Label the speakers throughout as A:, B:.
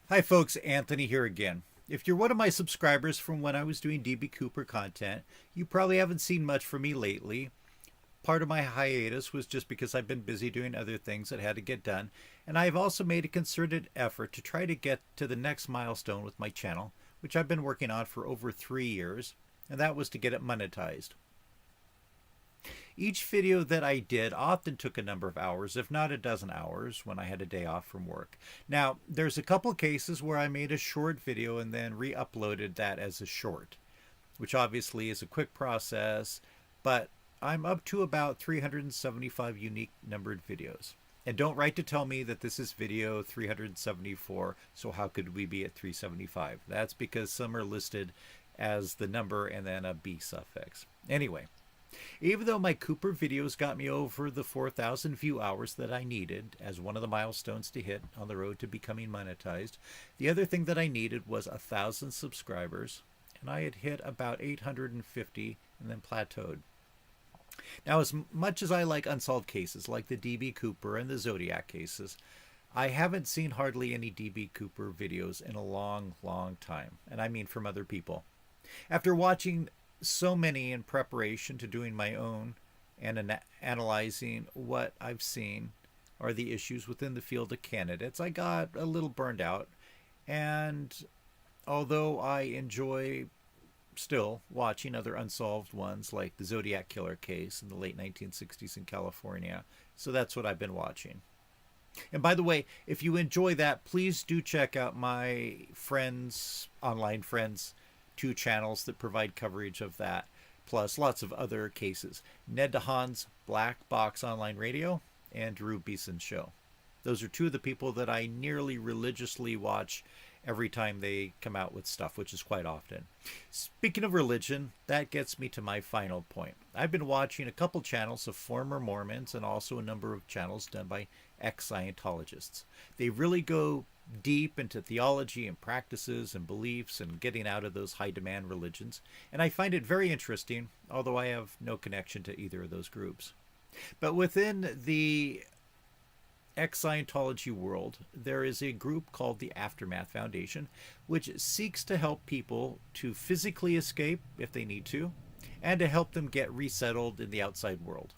A: Hi folks, Anthony here again. If you're one of my subscribers from when I was doing DB Cooper content, you probably haven't seen much from me lately. Part of my hiatus was just because I've been busy doing other things that had to get done, and I've also made a concerted effort to try to get to the next milestone with my channel, which I've been working on for over 3 years, and that was to get it monetized. Each video that I did often took a number of hours, if not a dozen hours, when I had a day off from work. Now, there's a couple cases where I made a short video and then re-uploaded that as a short, which obviously is a quick process, but I'm up to about 375 unique numbered videos. And don't write to tell me that this is video 374, so how could we be at 375? That's because some are listed as the number and then a B suffix. Anyway, even though my Cooper videos got me over the 4,000 view hours that I needed as one of the milestones to hit on the road to becoming monetized, the other thing that I needed was 1,000 subscribers, and I had hit about 850 and then plateaued. Now, as much as I like unsolved cases like the DB Cooper and the Zodiac cases, I haven't seen hardly any DB Cooper videos in a long, long time, and I mean from other people. After watching so many in preparation to doing my own and analyzing what I've seen are the issues within the field of candidates, I got a little burned out. And although I enjoy still watching other unsolved ones like the Zodiac Killer case in the late 1960s in California, so that's what I've been watching. And by the way, if you enjoy that, please do check out my friends, online friends, two channels that provide coverage of that, plus lots of other cases. Ned DeHaan's Black Box Online Radio and Drew Beeson's show. Those are two of the people that I nearly religiously watch every time they come out with stuff, which is quite often. Speaking of religion, that gets me to my final point. I've been watching a couple channels of former Mormons and also a number of channels done by ex-Scientologists. They really go deep into theology and practices and beliefs and getting out of those high demand religions, and I find it very interesting, although I have no connection to either of those groups. But within the ex-Scientology world, there is a group called the Aftermath Foundation, which seeks to help people to physically escape if they need to, and to help them get resettled in the outside world.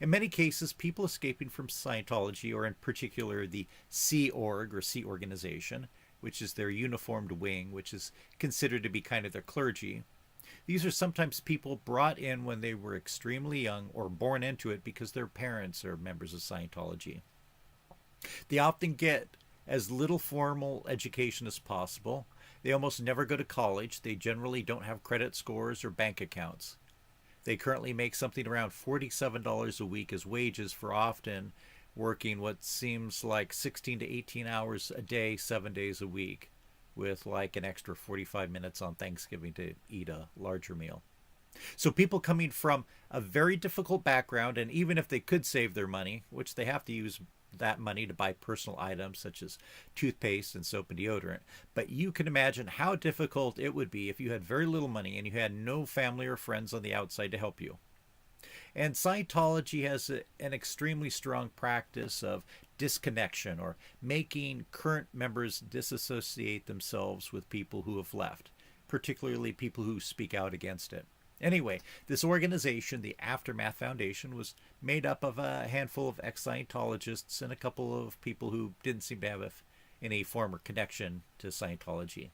A: In many cases, people escaping from Scientology, or in particular the Sea Org or Sea Organization, which is their uniformed wing, which is considered to be kind of their clergy. These are sometimes people brought in when they were extremely young or born into it because their parents are members of Scientology. They often get as little formal education as possible. They almost never go to college. They generally don't have credit scores or bank accounts. They currently make something around $47 a week as wages for often working what seems like 16 to 18 hours a day, 7 days a week, with like an extra 45 minutes on Thanksgiving to eat a larger meal. So people coming from a very difficult background, and even if they could save their money, which they have to use that money to buy personal items such as toothpaste and soap and deodorant. But you can imagine how difficult it would be if you had very little money and you had no family or friends on the outside to help you. And Scientology has an extremely strong practice of disconnection, or making current members disassociate themselves with people who have left, particularly people who speak out against it. Anyway, this organization, the Aftermath Foundation, was made up of a handful of ex-Scientologists and a couple of people who didn't seem to have any former connection to Scientology.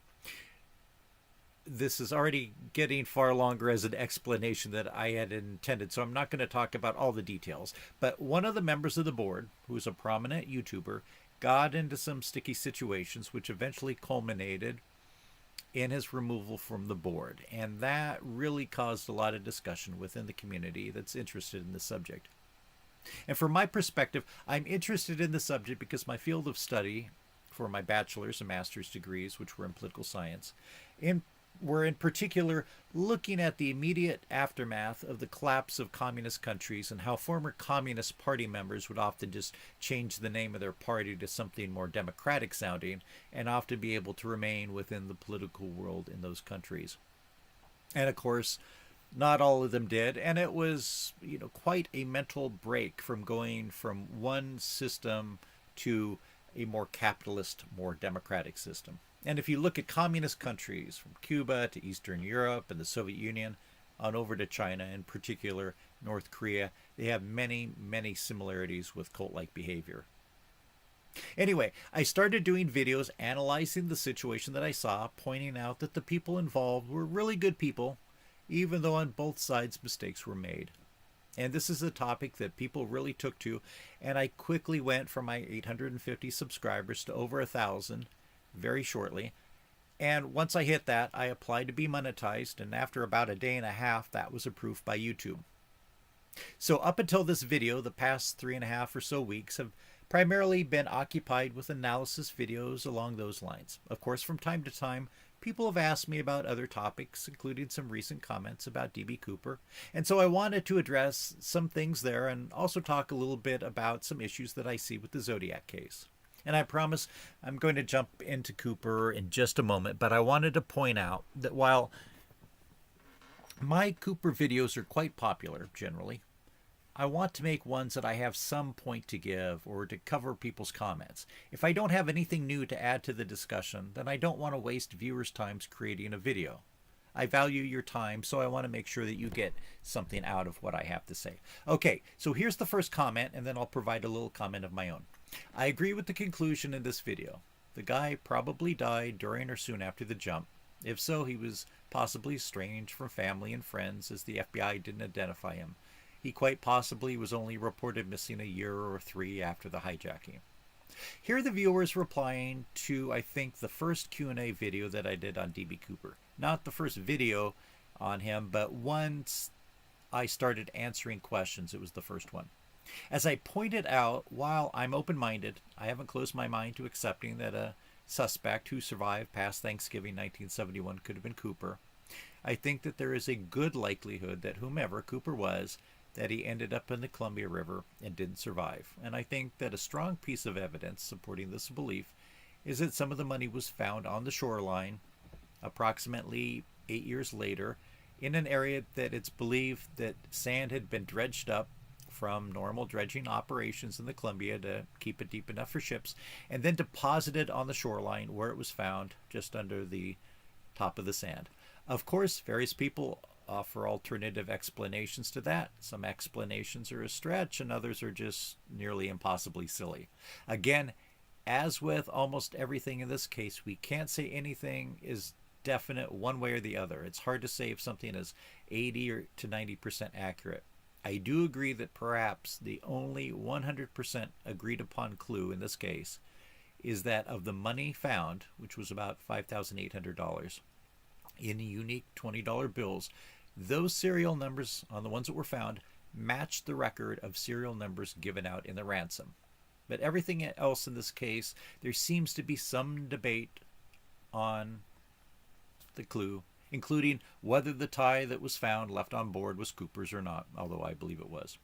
A: This is already getting far longer as an explanation than I had intended, so I'm not going to talk about all the details. But one of the members of the board, who is a prominent YouTuber, got into some sticky situations which eventually culminated in his removal from the board, and that really caused a lot of discussion within the community that's interested in the subject. And from my perspective, I'm interested in the subject because my field of study for my bachelor's and master's degrees, which were in political science, were in particular looking at the immediate aftermath of the collapse of communist countries and how former Communist Party members would often just change the name of their party to something more democratic sounding and often be able to remain within the political world in those countries. And of course, not all of them did, and it was, quite a mental break from going from one system to a more capitalist, more democratic system. And if you look at communist countries from Cuba to Eastern Europe and the Soviet Union on over to China, in particular North Korea, they have many, many similarities with cult-like behavior. Anyway, I started doing videos analyzing the situation that I saw, pointing out that the people involved were really good people, even though on both sides mistakes were made. And this is a topic that people really took to, and I quickly went from my 850 subscribers to over 1,000 very shortly. And once I hit that, I applied to be monetized, and after about a day and a half, that was approved by YouTube. So up until this video, the past 3.5 or so weeks have primarily been occupied with analysis videos along those lines. Of course, from time to time, people have asked me about other topics, including some recent comments about D.B. Cooper. And so I wanted to address some things there and also talk a little bit about some issues that I see with the Zodiac case. And I promise I'm going to jump into Cooper in just a moment, but I wanted to point out that while my Cooper videos are quite popular generally, I want to make ones that I have some point to give or to cover people's comments. If I don't have anything new to add to the discussion, then I don't want to waste viewers' time creating a video. I value your time, so I want to make sure that you get something out of what I have to say. Okay, so here's the first comment, and then I'll provide a little comment of my own. I agree with the conclusion in this video. The guy probably died during or soon after the jump. If so, he was possibly estranged from family and friends, as the FBI didn't identify him. He quite possibly was only reported missing a year or 3 after the hijacking. Here are the viewers replying to, I think, the first Q&A video that I did on D.B. Cooper. Not the first video on him, but once I started answering questions, it was the first one. As I pointed out, while I'm open-minded, I haven't closed my mind to accepting that a suspect who survived past Thanksgiving 1971 could have been Cooper. I think that there is a good likelihood that whomever Cooper was, that he ended up in the Columbia River and didn't survive. And I think that a strong piece of evidence supporting this belief is that some of the money was found on the shoreline approximately 8 years later in an area that it's believed that sand had been dredged up from normal dredging operations in the Columbia to keep it deep enough for ships, and then deposited on the shoreline where it was found just under the top of the sand. Of course, various people offer alternative explanations to that. Some explanations are a stretch and others are just nearly impossibly silly. Again, as with almost everything in this case, we can't say anything is definite one way or the other. It's hard to say if something is 80 or to 90% accurate. I do agree that perhaps the only 100% agreed upon clue in this case is that of the money found, which was about $5,800 in unique $20 bills, those serial numbers on the ones that were found matched the record of serial numbers given out in the ransom. But everything else in this case, there seems to be some debate on the clue, including whether the tie that was found left on board was Cooper's or not, although I believe it was.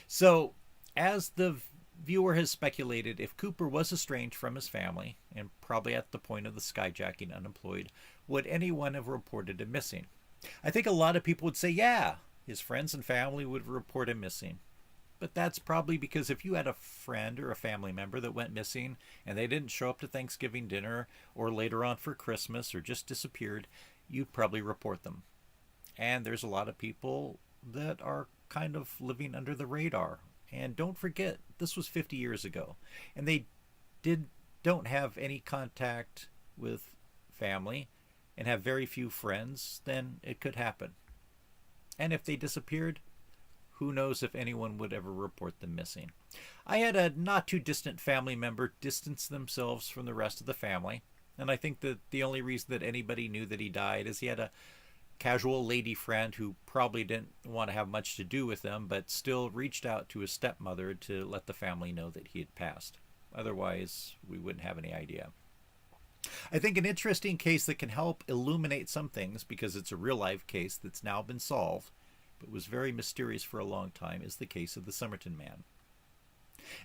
A: So, as the viewer has speculated, if Cooper was estranged from his family, and probably at the point of the skyjacking unemployed, would anyone have reported him missing? I think a lot of people would say, yeah, his friends and family would report him missing. But that's probably because if you had a friend or a family member that went missing and they didn't show up to Thanksgiving dinner or later on for Christmas or just disappeared, you'd probably report them. And there's a lot of people that are kind of living under the radar. And don't forget, this was 50 years ago. And they don't have any contact with family and have very few friends, then it could happen. And if they disappeared, who knows if anyone would ever report them missing. I had a not too distant family member distance themselves from the rest of the family, and I think that the only reason that anybody knew that he died is he had a casual lady friend who probably didn't want to have much to do with him, but still reached out to his stepmother to let the family know that he had passed. Otherwise, we wouldn't have any idea. I think an interesting case that can help illuminate some things, because it's a real-life case that's now been solved, but was very mysterious for a long time, is the case of the Summerton Man.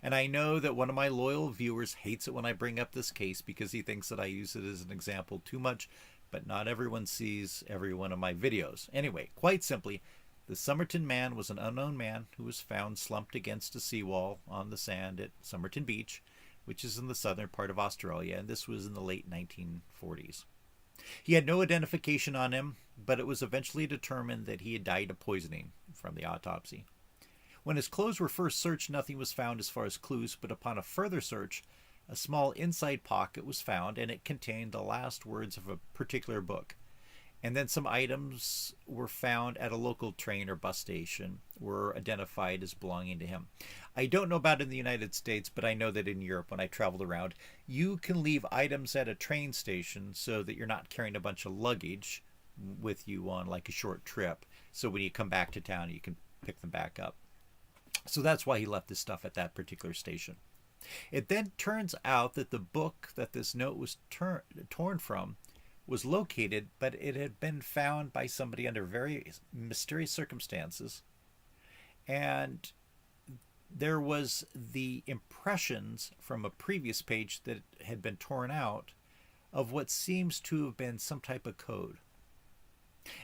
A: And I know that one of my loyal viewers hates it when I bring up this case because he thinks that I use it as an example too much, but not everyone sees every one of my videos. Anyway, quite simply, the Summerton Man was an unknown man who was found slumped against a seawall on the sand at Summerton Beach which is in the southern part of Australia, and this was in the late 1940s. He had no identification on him, but it was eventually determined that he had died of poisoning from the autopsy. When his clothes were first searched, nothing was found as far as clues, but upon a further search, a small inside pocket was found, and it contained the last words of a particular book. And then some items were found at a local train or bus station were identified as belonging to him. I don't know about in the United States, but I know that in Europe, when I traveled around, you can leave items at a train station so that you're not carrying a bunch of luggage with you on like a short trip. So when you come back to town, you can pick them back up. So that's why he left this stuff at that particular station. It then turns out that the book that this note was torn from was located, but it had been found by somebody under very mysterious circumstances. And there was the impressions from a previous page that had been torn out of what seems to have been some type of code.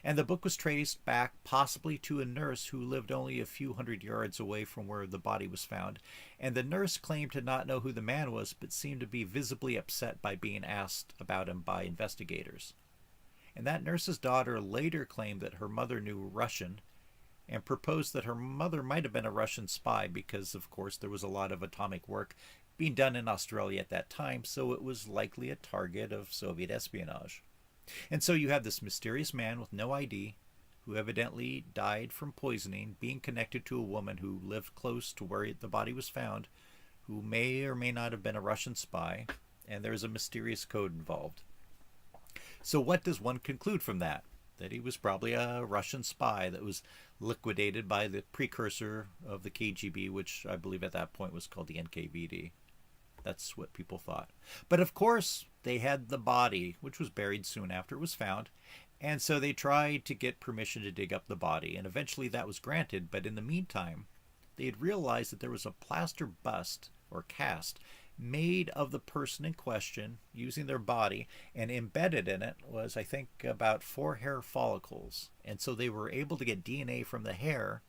A: And the book was traced back possibly to a nurse who lived only a few hundred yards away from where the body was found. And the nurse claimed to not know who the man was, but seemed to be visibly upset by being asked about him by investigators. And that nurse's daughter later claimed that her mother knew Russian and proposed that her mother might have been a Russian spy because, of course, there was a lot of atomic work being done in Australia at that time, so it was likely a target of Soviet espionage. And so you have this mysterious man with no ID who evidently died from poisoning being connected to a woman who lived close to where the body was found, who may or may not have been a Russian spy, and there's a mysterious code involved. So what does one conclude from that? That he was probably a Russian spy that was liquidated by the precursor of the KGB, which I believe at that point was called the NKVD. That's what people thought. But of course, they had the body, which was buried soon after it was found, and so they tried to get permission to dig up the body, and eventually that was granted. But in the meantime, they had realized that there was a plaster bust or cast made of the person in question using their body, and embedded in it was, I think, about 4 hair follicles. And so they were able to get DNA from the hair,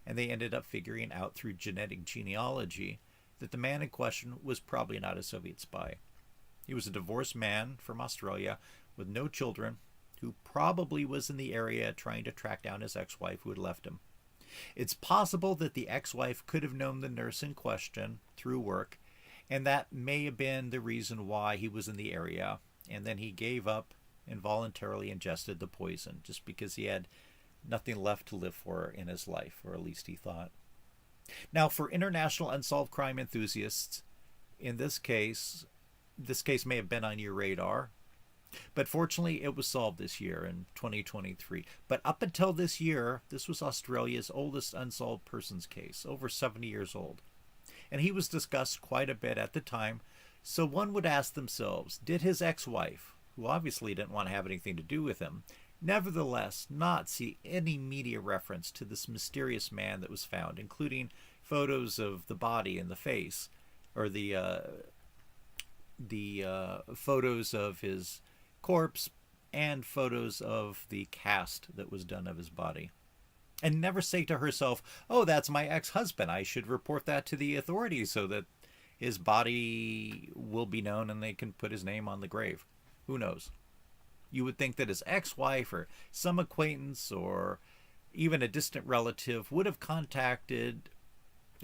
A: and they ended up figuring out through genetic genealogy that the man in question was probably not a Soviet spy. He was a divorced man from Australia with no children who probably was in the area trying to track down his ex-wife who had left him. It's possible that the ex-wife could have known the nurse in question through work, and that may have been the reason why he was in the area, and then he gave up and voluntarily ingested the poison just because he had nothing left to live for in his life, or at least he thought. Now, for international unsolved crime enthusiasts, in this case may have been on your radar, but fortunately it was solved this year in 2023. But up until this year, this was Australia's oldest unsolved persons case, over 70 years old. And he was discussed quite a bit at the time, so one would ask themselves, did his ex-wife, who obviously didn't want to have anything to do with him, nevertheless not see any media reference to this mysterious man that was found, including photos of the body and the face, or the photos of his corpse and photos of the cast that was done of his body? And never say to herself, oh, that's my ex-husband, I should report that to the authorities so that his body will be known and they can put his name on the grave. Who knows? You would think that his ex-wife or some acquaintance or even a distant relative would have contacted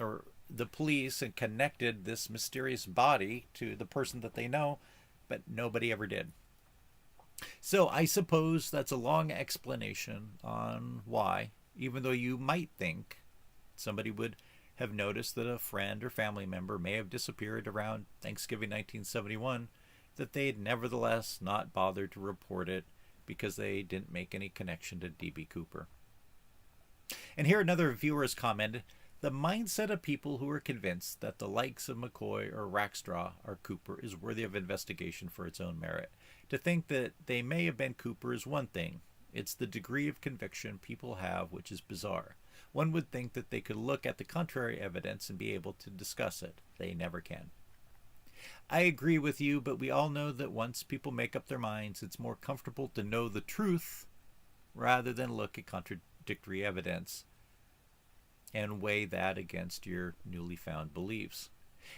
A: or the police and connected this mysterious body to the person that they know, but nobody ever did. So I suppose that's a long explanation on why, even though you might think somebody would have noticed that a friend or family member may have disappeared around Thanksgiving 1971, that they'd nevertheless not bothered to report it because they didn't make any connection to D.B. Cooper. And here another viewer has commented, the mindset of people who are convinced that the likes of McCoy or Rackstraw are Cooper is worthy of investigation for its own merit. To think that they may have been Cooper is one thing. It's the degree of conviction people have which is bizarre. One would think that they could look at the contrary evidence and be able to discuss it. They never can. I agree with you, but we all know that once people make up their minds, it's more comfortable to know the truth rather than look at contradictory evidence and weigh that against your newly found beliefs.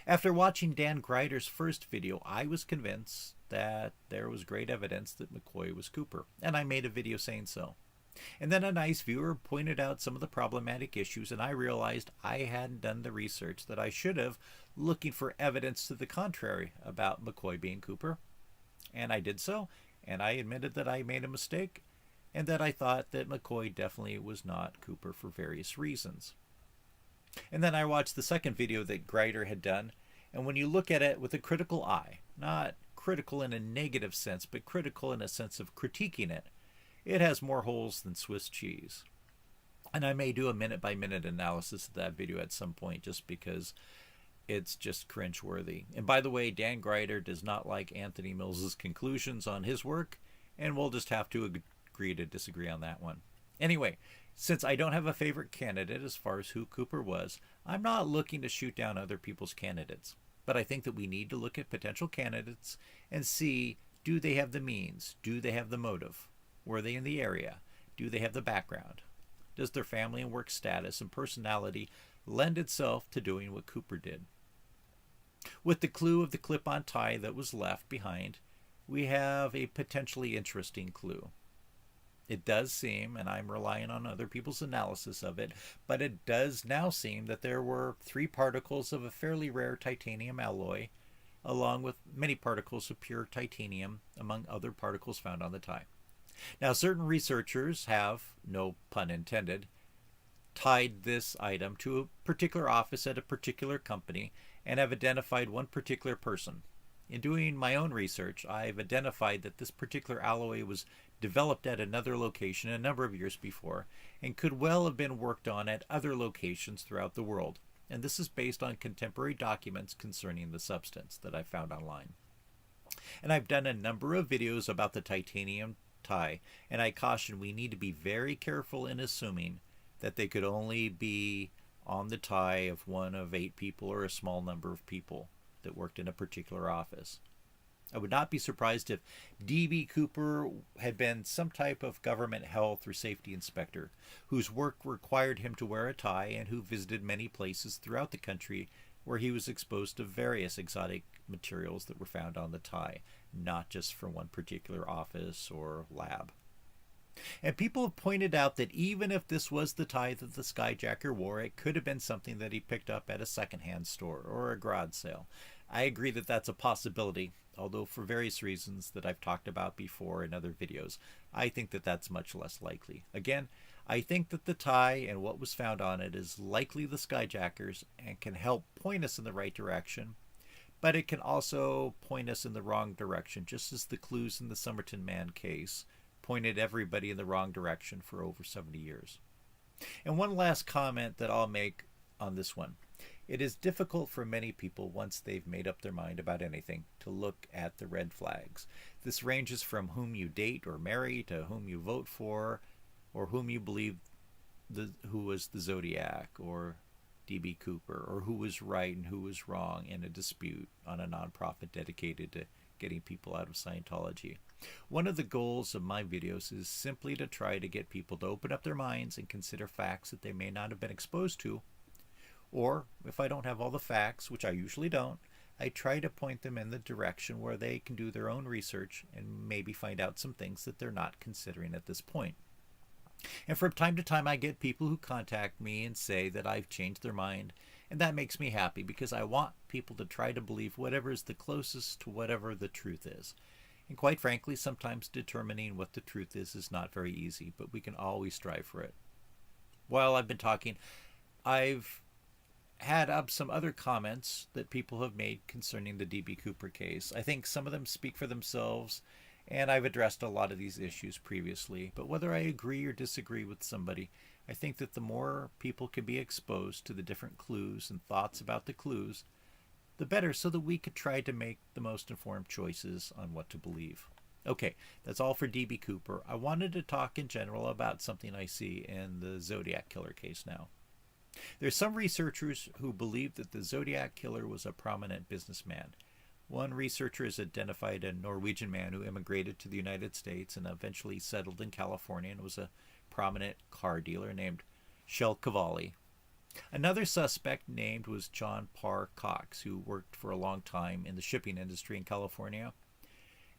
A: After watching Dan Greider's first video, I was convinced that there was great evidence that McCoy was Cooper, and I made a video saying so. And then a nice viewer pointed out some of the problematic issues, and I realized I hadn't done the research that I should have, looking for evidence to the contrary about McCoy being Cooper. And I did so, and I admitted that I made a mistake, and that I thought that McCoy definitely was not Cooper for various reasons. And then I watched the second video that Greider had done, and when you look at it with a critical eye, not critical in a negative sense, but critical in a sense of critiquing it, it has more holes than Swiss cheese. And I may do a minute-by-minute analysis of that video at some point, just because it's just cringeworthy. And by the way, Dan Greider does not like Anthony Mills's conclusions on his work, and we'll just have to agree to disagree on that one. Anyway, since I don't have a favorite candidate as far as who Cooper was, I'm not looking to shoot down other people's candidates. But I think that we need to look at potential candidates and see, do they have the means? Do they have the motive? Were they in the area? Do they have the background? Does their family and work status and personality lend itself to doing what Cooper did? With the clue of the clip-on tie that was left behind, we have a potentially interesting clue. It does seem, and I'm relying on other people's analysis of it, but it does now seem that there were 3 particles of a fairly rare titanium alloy, along with many particles of pure titanium, among other particles found on the tie. Now, certain researchers have, no pun intended, tied this item to a particular office at a particular company and have identified one particular person. In doing my own research, I've identified that this particular alloy was developed at another location a number of years before and could well have been worked on at other locations throughout the world. And this is based on contemporary documents concerning the substance that I found online. And I've done a number of videos about the titanium tie, and I caution we need to be very careful in assuming that they could only be on the tie of one of 8 people or a small number of people that worked in a particular office. I would not be surprised if D.B. Cooper had been some type of government health or safety inspector whose work required him to wear a tie and who visited many places throughout the country where he was exposed to various exotic materials that were found on the tie, not just from one particular office or lab. And people have pointed out that even if this was the tie that the skyjacker wore, it could have been something that he picked up at a secondhand store or a garage sale. I agree that that's a possibility, although for various reasons that I've talked about before in other videos, I think that that's much less likely. Again, I think that the tie and what was found on it is likely the skyjackers and can help point us in the right direction, but it can also point us in the wrong direction, just as the clues in the Summerton Man case pointed everybody in the wrong direction for over 70 years. And one last comment that I'll make on this one. It is difficult for many people, once they've made up their mind about anything, to look at the red flags. This ranges from whom you date or marry to whom you vote for, or whom you believe who was the Zodiac or D.B. Cooper, or who was right and who was wrong in a dispute on a nonprofit dedicated to getting people out of Scientology. One of the goals of my videos is simply to try to get people to open up their minds and consider facts that they may not have been exposed to. Or, if I don't have all the facts, which I usually don't, I try to point them in the direction where they can do their own research and maybe find out some things that they're not considering at this point. And from time to time I get people who contact me and say that I've changed their mind, and that makes me happy because I want people to try to believe whatever is the closest to whatever the truth is. And quite frankly, sometimes determining what the truth is not very easy, but we can always strive for it. While I've been talking, I've had up some other comments that people have made concerning the D.B. Cooper case. I think some of them speak for themselves, and I've addressed a lot of these issues previously. But whether I agree or disagree with somebody, I think that the more people can be exposed to the different clues and thoughts about the clues, the better, so that we could try to make the most informed choices on what to believe. Okay, that's all for D.B. Cooper. I wanted to talk in general about something I see in the Zodiac Killer case now. There's some researchers who believe that the Zodiac Killer was a prominent businessman. One researcher has identified a Norwegian man who immigrated to the United States and eventually settled in California and was a prominent car dealer named Kjell Cavalli. Another suspect named was John Parr Cox, who worked for a long time in the shipping industry in California,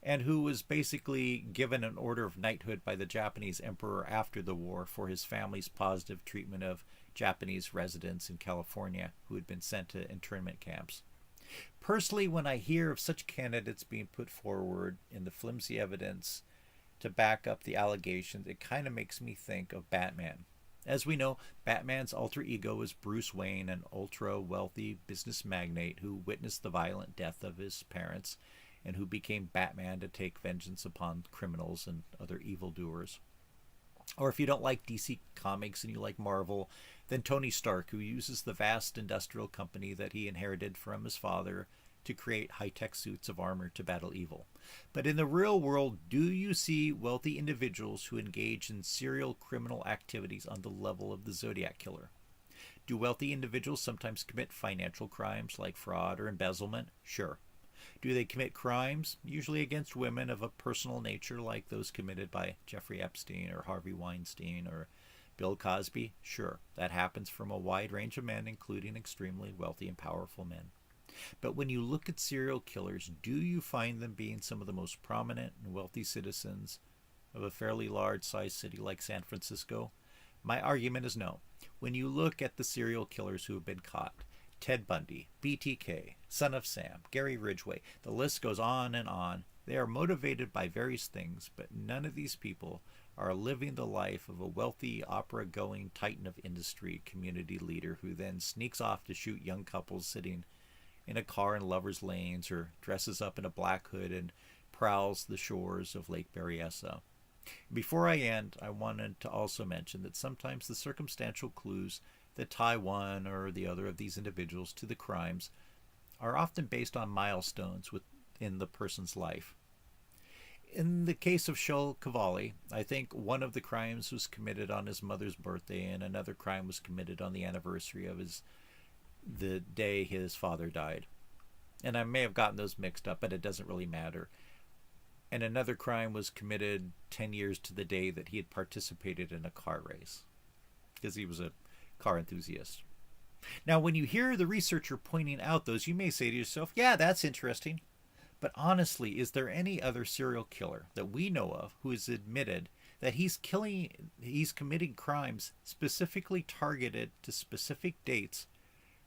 A: and who was basically given an order of knighthood by the Japanese emperor after the war for his family's positive treatment of Japanese residents in California who had been sent to internment camps. Personally, when I hear of such candidates being put forward in the flimsy evidence to back up the allegations, it kind of makes me think of Batman. As we know, Batman's alter ego is Bruce Wayne, an ultra-wealthy business magnate who witnessed the violent death of his parents and who became Batman to take vengeance upon criminals and other evildoers. Or if you don't like DC Comics and you like Marvel, then Tony Stark, who uses the vast industrial company that he inherited from his father to create high-tech suits of armor to battle evil. But in the real world, do you see wealthy individuals who engage in serial criminal activities on the level of the Zodiac Killer? Do wealthy individuals sometimes commit financial crimes like fraud or embezzlement? Sure. Do they commit crimes, usually against women of a personal nature like those committed by Jeffrey Epstein or Harvey Weinstein or Bill Cosby? Sure, that happens from a wide range of men, including extremely wealthy and powerful men. But when you look at serial killers, do you find them being some of the most prominent and wealthy citizens of a fairly large-sized city like San Francisco? My argument is no. When you look at the serial killers who have been caught, Ted Bundy, BTK, Son of Sam, Gary Ridgway, the list goes on and on. They are motivated by various things, but none of these people are living the life of a wealthy, opera-going titan of industry community leader who then sneaks off to shoot young couples sitting in a car in lovers' lanes or dresses up in a black hood and prowls the shores of Lake Berryessa. Before I end, I wanted to also mention that sometimes the circumstantial clues that tie one or the other of these individuals to the crimes are often based on milestones within the person's life. In the case of Shul Cavalli, I think one of the crimes was committed on his mother's birthday and another crime was committed on the anniversary of the day his father died. And I may have gotten those mixed up, but it doesn't really matter. And another crime was committed 10 years to the day that he had participated in a car race, because he was a car enthusiast. Now, when you hear the researcher pointing out those, you may say to yourself, yeah, that's interesting. But honestly, is there any other serial killer that we know of who has admitted that he's committing crimes specifically targeted to specific dates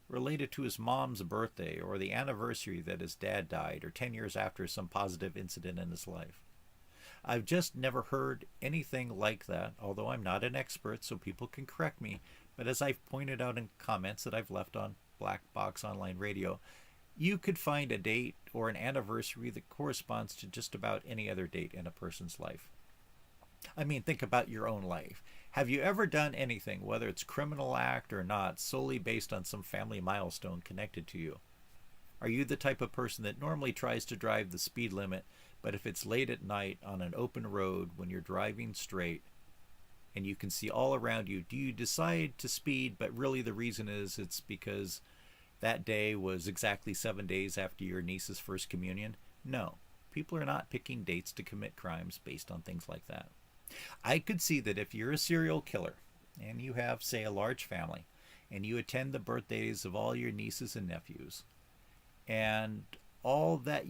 A: related to his mom's birthday or the anniversary that his dad died or 10 years after some positive incident in his life? I've just never heard anything like that, although I'm not an expert, so people can correct me. But as I've pointed out in comments that I've left on Black Box Online Radio, you could find a date or an anniversary that corresponds to just about any other date in a person's life. I mean, think about your own life. Have you ever done anything, whether it's criminal act or not, solely based on some family milestone connected to you? Are you the type of person that normally tries to drive the speed limit, but if it's late at night on an open road when you're driving straight and you can see all around you, do you decide to speed, but really the reason is it's because that day was exactly 7 days after your niece's first communion? No. People are not picking dates to commit crimes based on things like that. I could see that if you're a serial killer and you have, say, a large family and you attend the birthdays of all your nieces and nephews and all that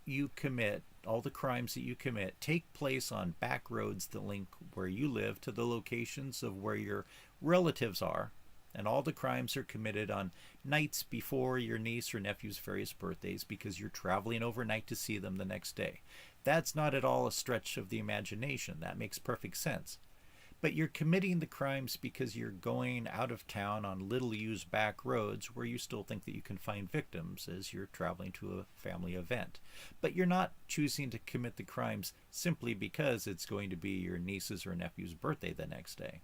A: you commit, all the crimes that you commit take place on back roads that link where you live to the locations of where your relatives are, and all the crimes are committed on nights before your niece or nephew's various birthdays because you're traveling overnight to see them the next day. That's not at all a stretch of the imagination. That makes perfect sense. But you're committing the crimes because you're going out of town on little used back roads where you still think that you can find victims as you're traveling to a family event. But you're not choosing to commit the crimes simply because it's going to be your niece's or nephew's birthday the next day.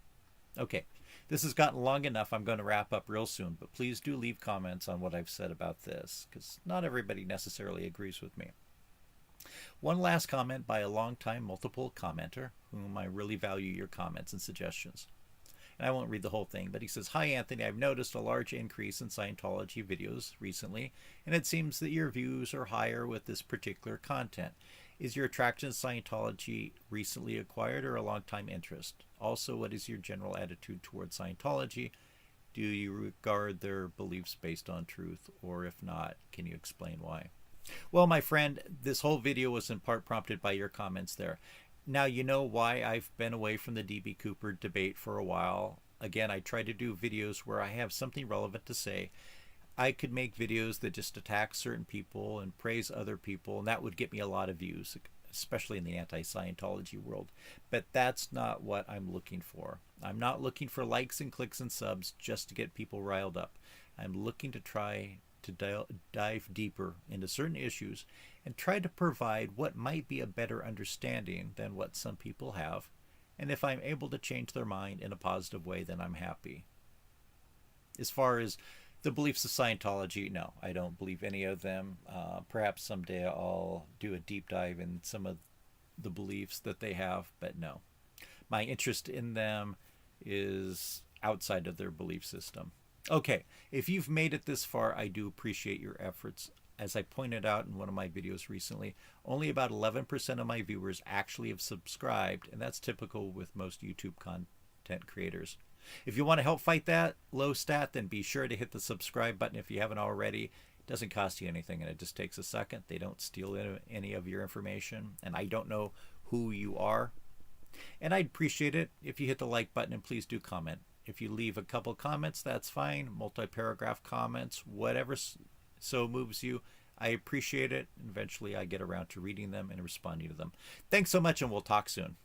A: Okay, this has gotten long enough. I'm going to wrap up real soon, but please do leave comments on what I've said about this, because not everybody necessarily agrees with me. One last comment by a long-time multiple commenter, whom I really value your comments and suggestions. And I won't read the whole thing, but he says, "Hi Anthony, I've noticed a large increase in Scientology videos recently, and it seems that your views are higher with this particular content. Is your attraction to Scientology recently acquired or a long-time interest? Also, what is your general attitude towards Scientology? Do you regard their beliefs based on truth? Or if not, can you explain why? Well, my friend, this whole video was in part prompted by your comments there. Now you know why I've been away from the DB Cooper debate for a while. Again, I try to do videos where I have something relevant to say. I could make videos that just attack certain people and praise other people, and that would get me a lot of views, especially in the anti-Scientology world. But that's not what I'm looking for. I'm not looking for likes and clicks and subs just to get people riled up. I'm looking to try to dive deeper into certain issues and try to provide what might be a better understanding than what some people have. And if I'm able to change their mind in a positive way, then I'm happy. As far as the beliefs of Scientology, no, I don't believe any of them. Perhaps someday I'll do a deep dive in some of the beliefs that they have, but no. My interest in them is outside of their belief system. Okay, if you've made it this far, I do appreciate your efforts. As I pointed out in one of my videos recently, only about 11% of my viewers actually have subscribed, and that's typical with most YouTube content creators. If you want to help fight that low stat, then be sure to hit the subscribe button if you haven't already. It doesn't cost you anything, and it just takes a second. They don't steal any of your information, and I don't know who you are. And I'd appreciate it if you hit the like button, and please do comment. If you leave a couple comments, that's fine. Multi-paragraph comments, whatever so moves you. I appreciate it. And eventually I get around to reading them and responding to them. Thanks so much, and we'll talk soon.